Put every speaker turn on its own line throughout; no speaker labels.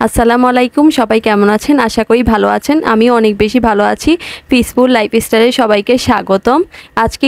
আসসালামু আলাইকুম, সবাই কেমন আছেন? আশা করি ভালো আছেন। আমিও অনেক বেশি ভালো আছি। পিসফুল লাইফস্টাইলে সবাইকে স্বাগতম। আজকে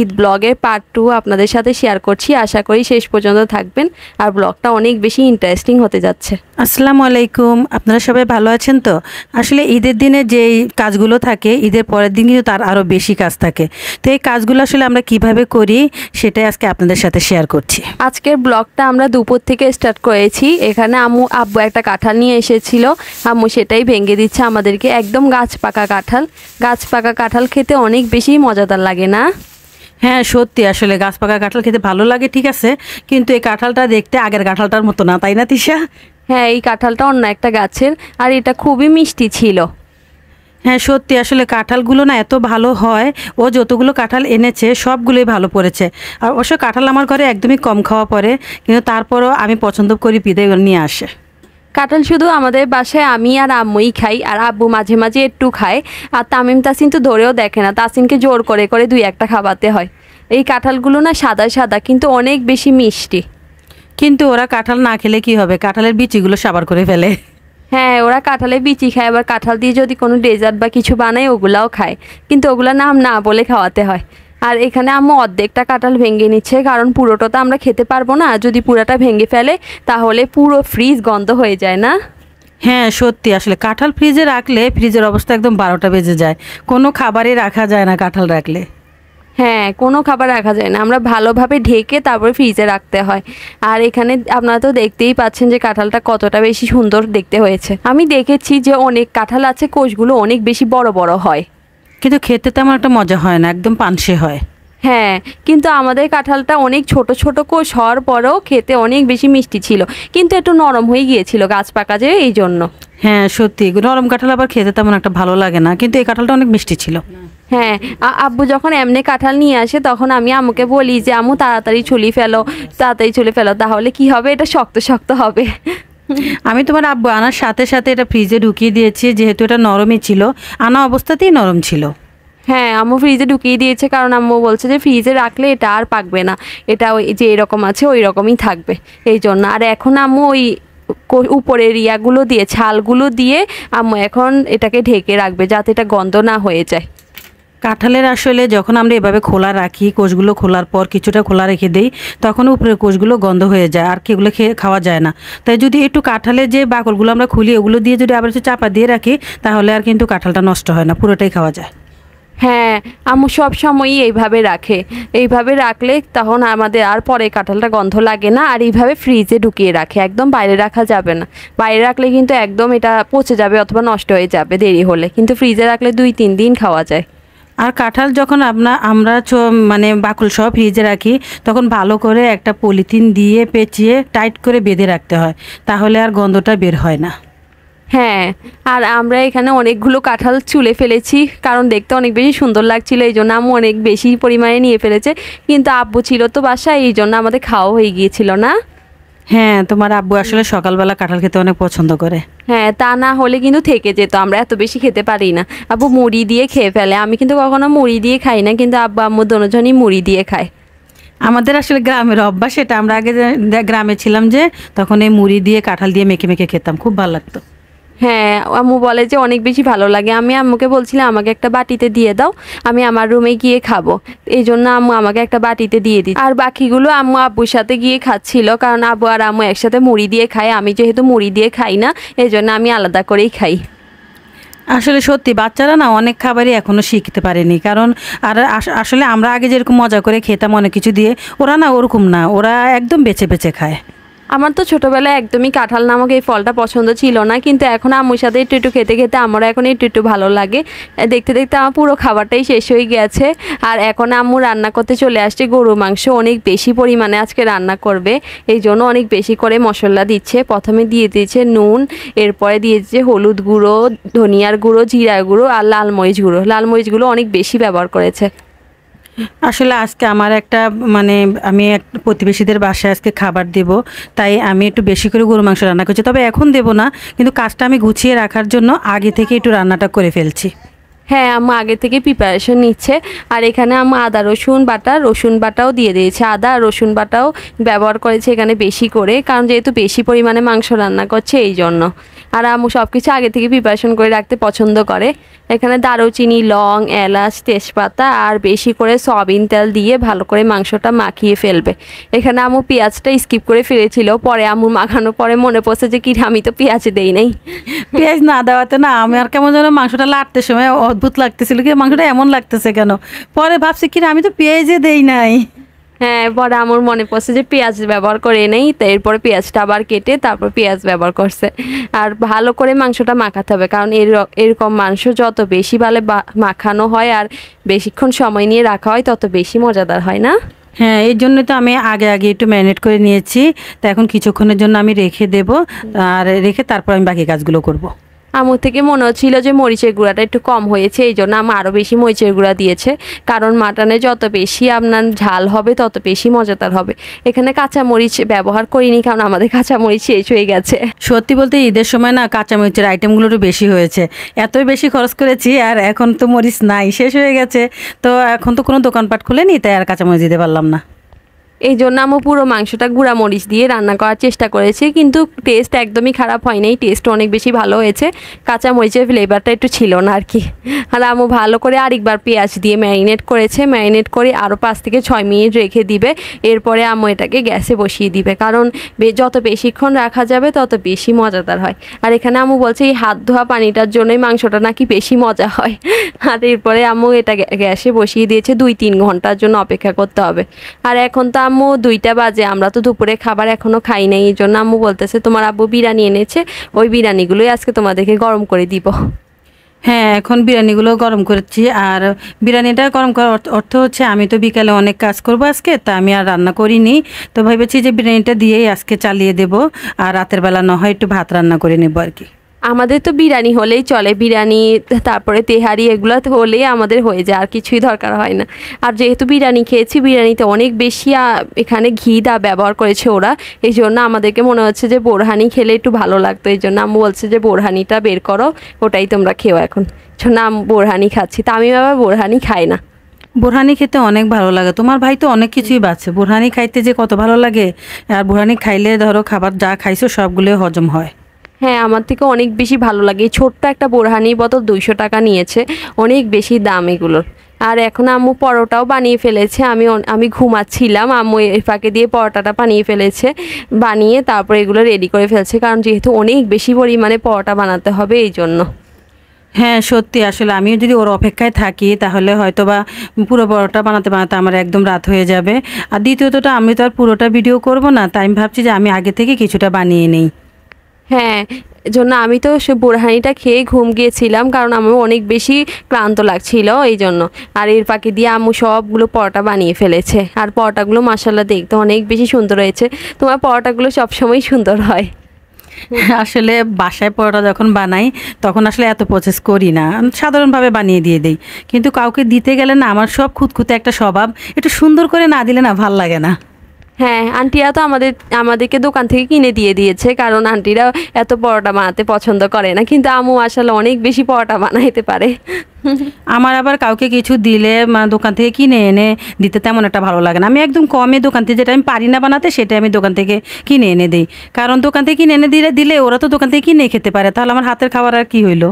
ঈদ ব্লগের পার্ট 2 আপনাদের সাথে শেয়ার করছি। আশা করি শেষ পর্যন্ত থাকবেন, আর ব্লগটা অনেক বেশি ইন্টারেস্টিং হতে যাচ্ছে।
আসসালামু আলাইকুম, আপনারা সবাই ভালো আছেন তো? আসলে ঈদের দিনে যেই কাজগুলো থাকে, ঈদের পরের দিন কিন্তু তার আরও বেশি কাজ থাকে। তো এই কাজগুলো আসলে আমরা কিভাবে করি সেটাই আজকে আপনাদের সাথে শেয়ার করছি।
আজকের ব্লগটা আমরা দুপুর থেকে স্টার্ট করেছি। এখানে আব্বু একটা কাঁঠাল নিয়ে এসেছিল, আম্মু সেটাই ভেঙে দিচ্ছে আমাদেরকে। একদম গাছ পাকা কাঁঠাল খেতে অনেক বেশি মজাদার লাগে না?
হ্যাঁ সত্যি, আসলে গাছ পাকা কাঁঠাল খেতে ভালো লাগে, ঠিক আছে, কিন্তু এই কাঁঠালটা দেখতে আগের কাঁঠালটার মতো না, তাই না তিশা?
হ্যাঁ, এই কাঁঠালটা অন্য একটা গাছের, আর এটা খুবই মিষ্টি ছিল।
হ্যাঁ সত্যি, আসলে কাঁঠালগুলো না এত ভালো হয়। ও যতগুলো কাঁঠাল এনেছে সবগুলোই ভালো পড়েছে। আর অবশ্য কাঁঠাল আমার ঘরে একদমই কম খাওয়া পড়ে, কিন্তু তারপরও আমি পছন্দ করি বিদে নিয়ে আসে।
কাঁঠাল শুধু আমাদের বাসায় আমি আর আম্মুই খাই, আর আব্বু মাঝে মাঝে একটু খায়। আর তামিম তাসিন তো ধরেও দেখে না, তাসিনকে জোর করে করে দুই একটা খাওয়াতে হয়। এই কাঁঠালগুলো না সাদা সাদা, কিন্তু অনেক বেশি মিষ্টি।
কিন্তু ওরা কাঁঠাল না খেলে কি হবে, কাঁঠালের বিচিগুলো সাবার করে ফেলে।
হ্যাঁ, ওরা কাঁঠালের বিচি খায়, আবার কাঁঠাল দিয়ে যদি কোনো ডেজার্ট বা কিছু বানায় ওগুলাও খায়, কিন্তু ওগুলোর নাম না বলে খাওয়াতে হয়। আর এখানে আম্মু অর্ধেকটা কাঁঠাল ভেঙে নিচ্ছে, কারণ পুরোটা তো আমরা খেতে পারবো না। যদি পুরোটা ভেঙে ফেলে তাহলে পুরো ফ্রিজ গন্ধ হয়ে যায় না?
হ্যাঁ সত্যি, আসলে কাঁঠাল ফ্রিজে রাখলে ফ্রিজের অবস্থা একদম 12টা বেজে যায়। কোনো খাবারই রাখা যায় না কাঁঠাল রাখলে।
হ্যাঁ, কোনো খাবার রাখা যায় না, আমরা ভালোভাবে ঢেকে তারপরে ফ্রিজে রাখতে হয়। আর এখানে আপনারা তো দেখতেই পাচ্ছেন যে কাঁঠালটা কতটা বেশি সুন্দর দেখতে হয়েছে। আমি দেখেছি যে অনেক কাঁঠাল আছে, কোষগুলো অনেক বেশি বড় বড় হয়,
কিন্তু খেতে তেমন একটা মজা হয় না, একদম পানসে হয়।
হ্যাঁ, কিন্তু আমাদের কাঁঠালটা অনেক ছোট ছোট কোষ হওয়ার পরেও খেতে অনেক বেশি মিষ্টি ছিল, কিন্তু একটু নরম হয়ে গিয়েছিল গাছ পাকা যে, এই জন্য।
হ্যাঁ সত্যি, নরম কাঁঠাল আবার খেতে তেমন একটা ভালো লাগে না, কিন্তু এই কাঁঠালটা অনেক মিষ্টি ছিল।
হ্যাঁ, আব্বু যখন এমনি কাঁঠাল নিয়ে আসে তখন আমি আম্মুকে বলি যে আম্মু তাড়াতাড়ি ছুলি ফেলো, তাড়াতাড়ি ছুলি ফেলো, তাহলে কি হবে, এটা শক্ত শক্ত হবে।
আমি তোমার আব্বু আনার সাথে সাথে এটা ফ্রিজে ঢুকিয়ে দিয়েছি, যেহেতু এটা নরমই ছিল, আনা অবস্থাতেই নরম ছিল।
হ্যাঁ, আম্মু ফ্রিজে ঢুকিয়ে দিয়েছে, কারণ আম্মু বলছে যে ফ্রিজে রাখলে এটা আর পাকবে না, এটা ওই যে এরকম আছে ওই রকমই থাকবে, এই জন্য। আর এখন আম্মু ওই উপরের ইয়াগুলো দিয়ে, ছালগুলো দিয়ে আম্মু এখন এটাকে ঢেকে রাখবে, যাতে এটা গন্ধ না হয়ে যায়।
কাঁঠালের আসলে যখন আমরা এভাবে খোলা রাখি, কোষগুলো খোলার পর কিছুটা খোলা রেখে দিই, তখন উপরের কোষগুলো গন্ধ হয়ে যায়, আর কেগুলো খাওয়া যায় না। তাই যদি একটু কাঁঠালের যে বাকলগুলো আমরা খুলি, ওগুলো দিয়ে যদি আবার একটু চাপা দিয়ে রাখি, তাহলে আর কিন্তু কাঁঠালটা নষ্ট হয় না, পুরোটাই খাওয়া যায়।
হ্যাঁ, আম্মু সব সময়ই এইভাবে রাখে। এইভাবে রাখলে তখন আমাদের আর পরে কাঁঠালটা গন্ধ লাগে না। আর এইভাবে ফ্রিজে ঢুকিয়ে রাখে, একদম বাইরে রাখা যাবে না। বাইরে রাখলে কিন্তু একদম এটা পচে যাবে অথবা নষ্ট হয়ে যাবে দেরি হলে, কিন্তু ফ্রিজে রাখলে 2-3 দিন খাওয়া যায়।
আর কাঁঠাল যখন আমরা মানে বাকল সহ ফ্রিজে রাখি, তখন ভালো করে একটা পলিথিন দিয়ে পেঁচিয়ে টাইট করে বেঁধে রাখতে হয়, তাহলে আর গন্ধটা বের হয় না।
হ্যাঁ, আর আমরা এখানে অনেকগুলো কাঁঠাল চুলে ফেলেছি, কারণ দেখতে অনেক বেশি সুন্দর লাগছিল, এই জন্য আম্মু অনেক বেশি পরিমাণে নিয়ে ফেলেছে। কিন্তু আব্বু ছিল তো বাসায়, এই জন্য আমাদের খাওয়া হয়ে গিয়েছিল না?
হ্যাঁ, তোমার আব্বু আসলে সকালবেলা কাঁঠাল খেতে অনেক পছন্দ করে।
হ্যাঁ, তা না হলে কিন্তু থেকে যেত, আমরা এত বেশি খেতে পারি না। আব্বু মুড়ি দিয়ে খেয়ে ফেলে, আমি কিন্তু কখনো মুড়ি দিয়ে খাই না, কিন্তু আব্বু আম্মু দুজনই মুড়ি দিয়ে খায়।
আমাদের আসলে গ্রামের অভ্যাস এটা, আমরা আগে গ্রামে ছিলাম যে, তখন এই মুড়ি দিয়ে কাঁঠাল দিয়ে মেখে মেখে খেতাম, খুব ভালো লাগতো।
হ্যাঁ, আম্মু বলে যে অনেক বেশি ভালো লাগে। আমি আম্মুকে বলছিলাম আমাকে একটা বাটিতে দিয়ে দাও, আমি আমার রুমে গিয়ে খাবো, এই জন্য আম্মু আমাকে একটা বাটিতে দিয়ে দিই। আর বাকিগুলো আম্মু আব্বুর সাথে গিয়ে খাচ্ছিল, কারণ আব্বু আর আম্মু একসাথে মুড়ি দিয়ে খায়। আমি যেহেতু মুড়ি দিয়ে খাই না, এই জন্য আমি আলাদা করেই খাই।
আসলে সত্যি বাচ্চারা না অনেক খাবারই এখনো শিখতে পারেনি, কারণ আর আসলে আমরা আগে যেরকম মজা করে খেতাম অনেক কিছু দিয়ে, ওরা না ওরকম না, ওরা একদম বেছে বেছে খায়।
আমার তো ছোটোবেলায় একদমই কাঁঠাল নামক এই ফলটা পছন্দ ছিল না, কিন্তু এখন আম্মুর সাথে একটু একটু খেতে খেতে আমারও এখন একটু একটু ভালো লাগে। দেখতে দেখতে আমার পুরো খাবারটাই শেষ হয়ে গেছে। আর এখন আম্মু রান্না করতে চলে আসছে গরু মাংস, অনেক বেশি পরিমাণে আজকে রান্না করবে, এই জন্য অনেক বেশি করে মশলা দিচ্ছে। প্রথমে দিয়ে দিয়েছে নুন, এরপরে দিয়ে দিচ্ছে হলুদ গুঁড়ো, ধনিয়ার গুঁড়ো, জিরার গুঁড়ো আর লাল মরিচগুলো অনেক বেশি ব্যবহার করেছে।
আসলে আজকে আমার একটা আমি এক প্রতিবেশীদের বাসায় আজকে খাবার দেব, তাই আমি একটু বেশি করে গরু মাংস রান্না করছি। তবে এখন দেব না, কিন্তু কাজটা আমি গুছিয়ে রাখার জন্য আগে থেকে একটু রান্নাটা করে ফেলছি।
হ্যাঁ, আম্মু আগে থেকে প্রিপারেশন নিচ্ছে। আর এখানে আম্মু আদা রসুন বাটাও দিয়ে দিয়েছে। আদা আর রসুন বাটাও ব্যবহার করেছে এখানে বেশি করে, কারণ যেহেতু বেশি পরিমাণে মাংস রান্না করছে এই জন্য। আর আম্মু সব কিছু আগে থেকে প্রিপারেশন করে রাখতে পছন্দ করে। এখানে দারুচিনি, লং, এলাচ, তেজপাতা আর বেশি করে সয়াবিন তেল দিয়ে ভালো করে মাংসটা মাখিয়ে ফেলবে। এখানে আম্মু পেঁয়াজটা স্কিপ করে ফেলেছিল, পরে আম্মু মাখানোর পরে মনে পড়ছে যে কি আমি তো পেঁয়াজ দেই নাই।
পেঁয়াজ না দেওয়াতে না আমার কেমন যেন মাংসটা লাটতে সময় অদ্ভুত লাগতেছিল, কি মাংসটা এমন লাগতেছে কেন, পরে ভাবছি কি আমি তো পেঁয়াজে দেই নাই।
হ্যাঁ, পরে আমার মনে পড়ছে যে পেঁয়াজ ব্যবহার করে নেই, তো এরপরে পেঁয়াজটা আবার কেটে তারপর পেঁয়াজ ব্যবহার করছে। আর ভালো করে মাংসটা মাখাতে হবে, কারণ এরকম মাংস যত বেশি ভালো মাখানো হয় আর বেশিক্ষণ সময় নিয়ে রাখা হয় তত বেশি মজাদার হয় না?
হ্যাঁ, এই জন্য তো আমি আগে আগে একটু ম্যারিনেট করে নিয়েছি। তো এখন কিছুক্ষণের জন্য আমি রেখে দেব, আর রেখে তারপর আমি বাকি কাজগুলো করব।
আমার থেকে মনে হচ্ছিল যে মরিচের গুঁড়াটা একটু কম হয়েছে, এই জন্য আমার আরও বেশি মরিচের গুঁড়া দিয়েছে। কারণ মাটনে যত বেশি আপনার ঝাল হবে তত বেশি মজাদার হবে। এখানে কাঁচা মরিচ ব্যবহার করিনি, কারণ আমাদের কাঁচা মরিচ শেষ হয়ে গেছে।
সত্যি বলতে ঈদের সময় না কাঁচামরিচের আইটেমগুলো একটু বেশি হয়েছে, এতই বেশি খরচ করেছি আর এখন তো মরিচ নাই, শেষ হয়ে গেছে। তো এখন তো কোনো দোকানপাট খুলেনি, তাই আর কাঁচামরিচ দিতে পারলাম না।
এই জন্য আমি পুরো মাংসটা গুঁড়া মরিচ দিয়ে রান্না করার চেষ্টা করেছি, কিন্তু টেস্ট একদমই খারাপ হয় নাই, টেস্ট অনেক বেশি ভালো হয়েছে। কাঁচা মরিচের ফ্লেভারটা একটু ছিল না আর কি। আর আমু ভালো করে আরেকবার পেঁয়াজ দিয়ে ম্যারিনেট করেছে, ম্যারিনেট করে আরও 5 থেকে 6 মিনিট রেখে দিবে। এরপরে আমু এটাকে গ্যাসে বসিয়ে দিবে, কারণ যত বেশিক্ষণ রাখা যাবে তত বেশি মজাদার হয়। আর এখানে আমু বলছে এই হাত ধোয়া পানিটার জন্যই মাংসটা নাকি বেশি মজা হয়। আর এরপরে আমু এটা গ্যাসে বসিয়ে দিয়েছে, 2-3 ঘন্টার জন্য অপেক্ষা করতে হবে। আর এখন তো আম্মু 2টা বাজে, আমরা তো দুপুরে খাবার এখনো খাই নাই, এই জন্য আম্মু বলতেছে তোমার আব্বু বিরিয়ানি এনেছে, ওই বিরিয়ানিগুলোই আজকে তোমাদেরকে গরম করে দিব।
হ্যাঁ, এখন বিরিয়ানিগুলো গরম করেছি। আর বিরিয়ানিটা গরম করার অর্থ হচ্ছে আমি তো বিকালে অনেক কাজ করব আজকে, তা আমি আর রান্না করিনি। তো ভেবেছি যে বিরিয়ানিটা দিয়েই আজকে চালিয়ে দেব, আর রাতের বেলা না হয় একটু ভাত রান্না করে নেব আর কি।
আমাদের তো বিরিয়ানি হলেই চলে, বিরিয়ানি তারপরে তেহারি এগুলো হলেই আমাদের হয়ে যায়, আর কিছুই দরকার হয় না। আর যেহেতু বিরিয়ানি খেয়েছি, বিরিয়ানিতে অনেক বেশি এখানে ঘি ব্যবহার করেছে ওরা, এই জন্য আমাদেরকে মনে হচ্ছে যে বোরহানি খেলে একটু ভালো লাগতো। এই জন্য আম্মু বলছে যে বোরহানিটা বের করো, ওটাই তোমরা খেও এখন। না, বোরহানি খাচ্ছি, তা আমি বাবা বোরহানি খাই না।
বোরহানি খেতে অনেক ভালো লাগে, তোমার ভাই তো অনেক কিছুই বাচ্ছে, বোরহানি খাইতে যে কত ভালো লাগে। আর বোরহানি খাইলে ধরো খাবার যা খাইছো সবগুলো হজম হয়।
হ্যাঁ, আমার থেকে অনেক বেশি ভালো লাগে। ছোট্ট একটা বোরহানি বোতল 200 টাকা নিয়েছে, অনেক বেশি দাম এগুলোর। আর এখন আম্মু পরোটাও বানিয়ে ফেলেছে। আমি ঘুমাচ্ছিলাম, আম্মু এর ফাঁকে দিয়ে পরোটাটা বানিয়ে ফেলেছে, বানিয়ে তারপরে এগুলো রেডি করে ফেলছে, কারণ যেহেতু অনেক বেশি পরিমাণে পরোটা বানাতে হবে এই জন্য।
হ্যাঁ সত্যি, আসলে আমিও যদি ওর অপেক্ষায় থাকি তাহলে হয়তো বা পুরো পরোটা বানাতে বানাতে আমার একদম রাত হয়ে যাবে। আর দ্বিতীয়তটা আমি তো আর পুরোটা ভিডিও করব না, তাই আমি ভাবছি যে আমি আগে থেকে কিছুটা বানিয়ে নিই।
হ্যাঁ, জন্য আমি তো সে বোরহানিটা খেয়ে ঘুম গিয়েছিলাম, কারণ আমার অনেক বেশি ক্লান্ত লাগছিল এই জন্য। আর এর ফাঁকে দিয়ে আম্মু সবগুলো পরোটা বানিয়ে ফেলেছে, আর পরোটাগুলো মাশাআল্লাহ দেখতে অনেক বেশি সুন্দর হয়েছে। তোমার পরোটাগুলো সবসময় সুন্দর হয়।
আসলে বাসায় পরোটা যখন বানাই তখন আসলে এত প্রসেস করি না, সাধারণভাবে বানিয়ে দিয়ে দিই। কিন্তু কাউকে দিতে গেলে না আমার সব খুঁতখুঁতে একটা স্বভাব, একটু সুন্দর করে না দিলে না ভাল লাগে না।
হ্যাঁ, আন্টিরা তো আমাদেরকে দোকান থেকে কিনে দিয়েছে, কারণ আন্টিরা এত পরোটা বানাতে পছন্দ করে না, কিন্তু আম্মু আসলে অনেক বেশি পরোটা বানাইতে পারে।
আমার আবার কাউকে কিছু দিলে দোকান থেকে কিনে এনে দিতে তেমন একটা ভালো লাগে না। আমি একদম কমে দোকান থেকে যেটা আমি পারি না বানাতে সেটা আমি দোকান থেকে কিনে এনে দিই, কারণ দোকান থেকে কিনে এনে দিলে ওরা তো দোকান থেকে কিনে খেতে পারে, তাহলে আমার হাতের খাবার আর কি হইলো।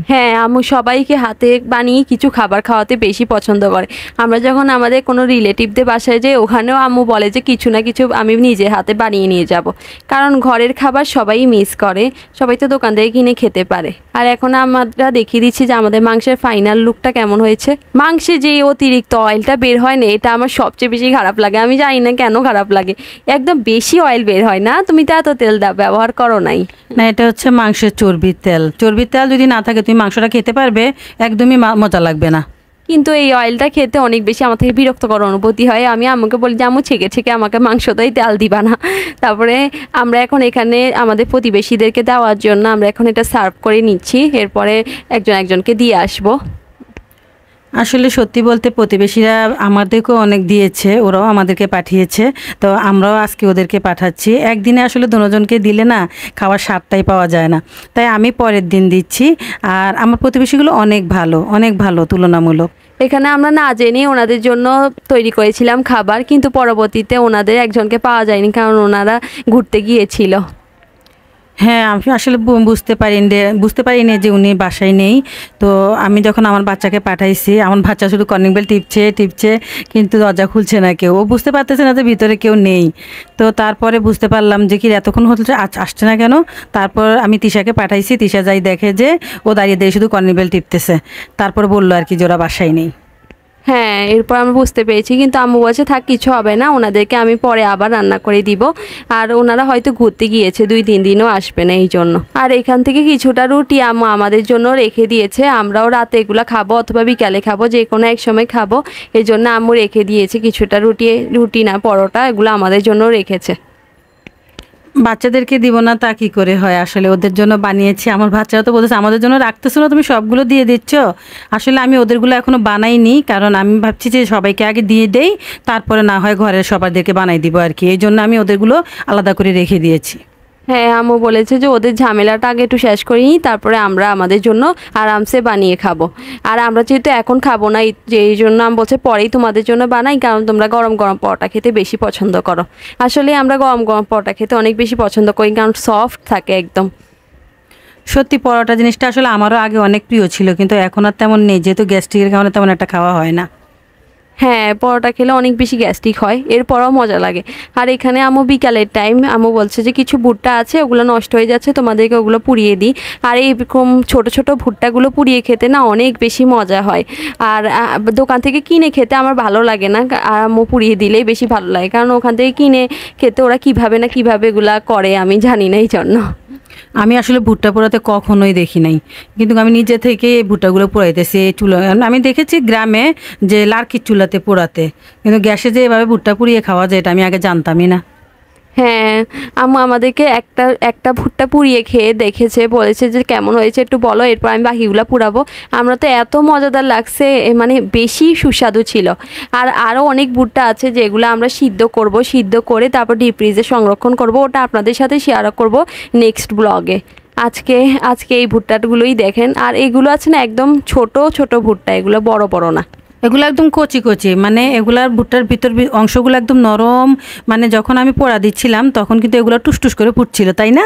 হ্যাঁ, আম্মু সবাইকে হাতে বানিয়ে কিছু খাবার খাওয়াতে বেশি পছন্দ করে। আমরা যখন আমাদের কোনো রিলেটিভদের বাসায় যাই, ওখানেও আম্মু বলে যে কিছু না কিছু আমি নিজে হাতে বানিয়ে নিয়ে যাব, কারণ ঘরের খাবার সবাই মিস করে, সবাই তো দোকান থেকে কিনে খেতে পারে। আর এখন আমরা দেখিয়ে দিচ্ছি যে আমাদের মাংসের ফাইনাল লুকটা কেমন হয়েছে। মাংসে যে অতিরিক্ত অয়েলটা বের হয় না, এটা আমার সবচেয়ে বেশি খারাপ লাগে। আমি জানি না কেন খারাপ লাগে, একদম বেশি অয়েল বের হয় না। তুমি তো এত তেল ব্যবহার করো নাই
না, এটা হচ্ছে মাংসের চর্বির তেল। চর্বির তেল যদি না থাকে তুমি মাংসটা খেতে পারবে, একদমই মজা লাগবে না।
কিন্তু এই অয়েলটা খেতে অনেক বেশি আমার থেকে বিরক্তকর অনুভূতি হয়। আমি আম্মুকে বলি যে আম্মু ছেঁকে ছেঁকে আমাকে মাংসটাই তেল দিবা না। তারপরে আমরা এখন এখানে আমাদের প্রতিবেশীদেরকে দেওয়ার জন্য আমরা এখন এটা সার্ভ করে নিচ্ছি, এরপরে একজনকে দিয়ে আসবো।
আসলে সত্যি বলতে প্রতিবেশীরা আমাদেরকেও অনেক দিয়েছে, ওরাও আমাদেরকে পাঠিয়েছে, তো আমরাও আজকে ওদেরকে পাঠাচ্ছি। একদিনে আসলে দুজনকে দিলে না খাওয়ার স্বাদটাই পাওয়া যায় না, তাই আমি পরের দিন দিচ্ছি। আর আমার প্রতিবেশীগুলো অনেক ভালো তুলনামূলক।
এখানে আমরা না জেনেই ওনাদের জন্য তৈরি করেছিলাম খাবার, কিন্তু পরবর্তীতে ওনাদের একজনকে পাওয়া যায়নি, কারণ ওনারা ঘুরতে গিয়েছিল।
হ্যাঁ, আমি আসলে বুঝতে পারিনি যে উনি বাসায় নেই। তো আমি যখন আমার বাচ্চাকে পাঠাইছি, আমার বাচ্চা শুধু কলিং বেল টিপছে, কিন্তু দরজা খুলছে না কেউ। ও বুঝতে পারতেছে না যে ভিতরে কেউ নেই। তো তারপরে বুঝতে পারলাম যে কি এতক্ষণ হচ্ছে আসছে না কেন। তারপর আমি তিশাকে পাঠাইছি, তিশা যাই দেখে যে ও দাঁড়িয়ে শুধু কলিং বেল টিপতেছে। তারপর বললো আর কি যে ওরা বাসায় নেই।
হ্যাঁ, এরপর আমি বুঝতে পেরেছি, কিন্তু আম্মু বলছে থাক, কিছু হবে না, ওনাদেরকে আমি পরে আবার রান্না করে দিব। আর ওনারা হয়তো ঘুরতে গিয়েছে, 2-3 দিনও আসবে না এই জন্য। আর এখান থেকে কিছুটা রুটি আম্মু আমাদের জন্য রেখে দিয়েছে, আমরাও রাতে এগুলো খাবো অথবা বিকালে খাবো, যে কোনো এক সময় খাবো। এই জন্য আম্মু রেখে দিয়েছে কিছুটা রুটি না পরোটা, এগুলো আমাদের জন্য রেখেছে।
বাচ্চাদেরকে দিব না তা কি করে হয়, আসলে ওদের জন্য বানিয়েছি। আমার বাচ্চারা তো বলতেছে আমাদের জন্য রাখতেছো না, তুমি সবগুলো দিয়ে দিচ্ছ। আসলে আমি ওদেরগুলো এখনো বানাইনি, কারণ আমি ভাবছি যে সবাইকে আগে দিয়ে দেই, তারপরে না হয় ঘরের সবাইদেরকে বানাই দিব আর কি। এই জন্য আমি ওদেরগুলো আলাদা করে রেখে দিয়েছি।
হ্যাঁ, আম্মু বলেছে যে ওদের ঝামেলাটা আগে একটু শেষ করে নিই, তারপরে আমরা আমাদের জন্য আরামসে বানিয়ে খাবো। আর আমরা যেহেতু এখন খাবো না, এই জন্য আমি বলছে পরেই তোমাদের জন্য বানাই, কারণ তোমরা গরম গরম পরোটা খেতে বেশি পছন্দ করো। আসলে আমরা গরম গরম পরোটা খেতে অনেক বেশি পছন্দ করি, কারণ সফট থাকে একদম।
সত্যি পরোটা জিনিসটা আসলে আমারও আগে অনেক প্রিয় ছিল, কিন্তু এখন আর তেমন নেই, যেহেতু গ্যাস্ট্রিকের কারণে তেমন একটা খাওয়া হয় না।
হ্যাঁ, পরোটা খেলে অনেক বেশি গ্যাস্ট্রিক হয়, এরপরও মজা লাগে। আর এখানে আম্মু বিকালের টাইম, আম্মু বলছে যে কিছু ভুট্টা আছে, ওগুলো নষ্ট হয়ে যাচ্ছে, তোমাদেরকে ওগুলো পুড়িয়ে দিই। আর এইরকম ছোট ছোট ভুট্টাগুলো পুড়িয়ে খেতে না অনেক বেশি মজা হয়। আর দোকান থেকে কিনে খেতে আমার ভালো লাগে না, আর আম্মু পুড়িয়ে দিলেই বেশি ভালো লাগে, কারণ ওখান থেকে কিনে খেতে ওরা কিভাবে এগুলা করে আমি জানি না, এই জন্য।
আমি আসলে ভুট্টা পোড়াতে কখনোই দেখি নাই, কিন্তু আমি নিজে থেকে এই ভুট্টাগুলো পোড়াইতেছি এই চুলা। আমি দেখেছি গ্রামে যে লার্কির চুলাতে পোড়াতে, কিন্তু গ্যাসে যে এভাবে ভুট্টা পুড়িয়ে খাওয়া যায় এটা আমি আগে জানতামই না।
হ্যাঁ, আম্মু আমাদেরকে একটা ভুট্টা পুড়িয়ে খেয়ে দেখেছে, বলেছে যে কেমন হয়েছে একটু বলো, এরপর আমি বাকিগুলো পুড়াবো। আমরা তো এত মজাদার লাগছে, মানে বেশি সুস্বাদু ছিল। আর আরও অনেক ভুট্টা আছে যেগুলো আমরা সিদ্ধ করে তারপর ডিপ ফ্রিজে সংরক্ষণ করব, ওটা আপনাদের সাথে শেয়ার করব নেক্সট ব্লগে। আজকে এই ভুট্টাগুলোই দেখেন। আর এগুলো আছে না একদম ছোট ছোট ভুট্টা, এগুলো বড় বড় না,
এগুলো একদম কচি কচি, মানে এগুলার ভুট্টার ভিতর অংশগুলো একদম নরম। মানে যখন আমি পোড়া দিচ্ছিলাম তখন কিন্তু এগুলো টুসটুস করে ফুটছিল, তাই না?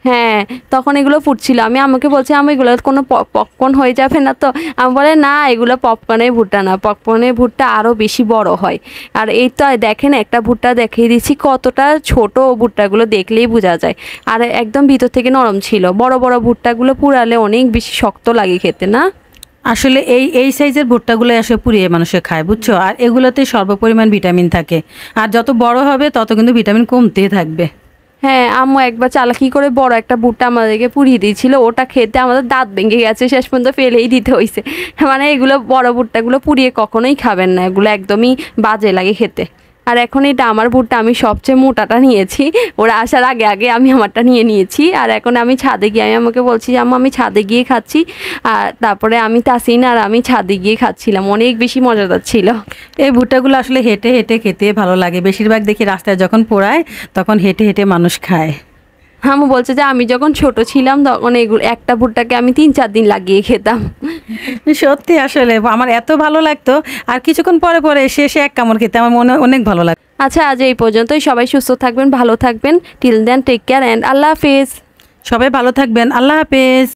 হ্যাঁ, তখন এগুলো ফুটছিল। আমি আমাকে বলছি আমি এগুলো কোনো পপকর্ন হয়ে যাবে না তো? আমি বলে না, এগুলো পপকর্নের ভুট্টা না, পপকর্নের ভুট্টা আরও বেশি বড় হয়। আর এই তো দেখেন একটা ভুট্টা দেখিয়ে দিচ্ছি, কতটা ছোট, ভুট্টাগুলো দেখলেই বোঝা যায়। আর একদম ভিতর থেকে নরম ছিল। বড় বড় ভুট্টাগুলো পুড়ালে অনেক বেশি শক্ত লাগে খেতে, না?
আসলে এই সাইজের ভুট্টাগুলো আসলে পুড়িয়ে মানুষে খায়, বুঝছো। আর এগুলোতে সর্বপরিমাণ ভিটামিন থাকে, আর যত বড় হবে তত কিন্তু ভিটামিন কমতে থাকবে।
হ্যাঁ, আম্মু একবার চালাকি করে বড় একটা ভুট্টা আমাদেরকে পুড়িয়ে দিয়েছিল, ওটা খেতে আমাদের দাঁত ভেঙে গেছে, শেষ পর্যন্ত ফেলেই দিতে হয়েছে। মানে এগুলো বড় ভুট্টাগুলো পুড়িয়ে কখনোই খাবেন না, এগুলো একদমই বাজে লাগে খেতে। আর এখন এটা আমার ভুট্টা, আমি সবচেয়ে মোটাটা নিয়েছি, ওরা আসার আগে আগে আমি আমারটা নিয়েছি। আর এখন আমি ছাদে গিয়ে, আমি আমাকে বলছি যে আম্মু আমি ছাদে গিয়ে খাচ্ছি। আর তারপরে আমি তাসিন আর আমি ছাদে গিয়ে খাচ্ছিলাম, অনেক বেশি মজাদার ছিল।
এই ভুট্টাগুলো আসলে হেঁটে হেঁটে খেতে ভালো লাগে, বেশিরভাগ দেখি রাস্তায় যখন পোড়ায় তখন হেঁটে হেঁটে মানুষ খায়।
আম্মু বলছে যে আমি যখন ছোট ছিলাম তখন এগুলো একটা ভুট্টাকে আমি 3-4 দিন লাগিয়ে খেতাম।
সত্যি আসলে আমার এত ভালো লাগতো, আর কিছুক্ষণ পরে পরে শেষে এক কামড় খেতে আমার মনে অনেক ভালো লাগে।
আচ্ছা, আজ এই পর্যন্তই। সবাই সুস্থ থাকবেন, ভালো থাকবেন। Till then take care and আল্লাহ হাফেজ।
সবাই ভালো থাকবেন, আল্লাহ হাফেজ।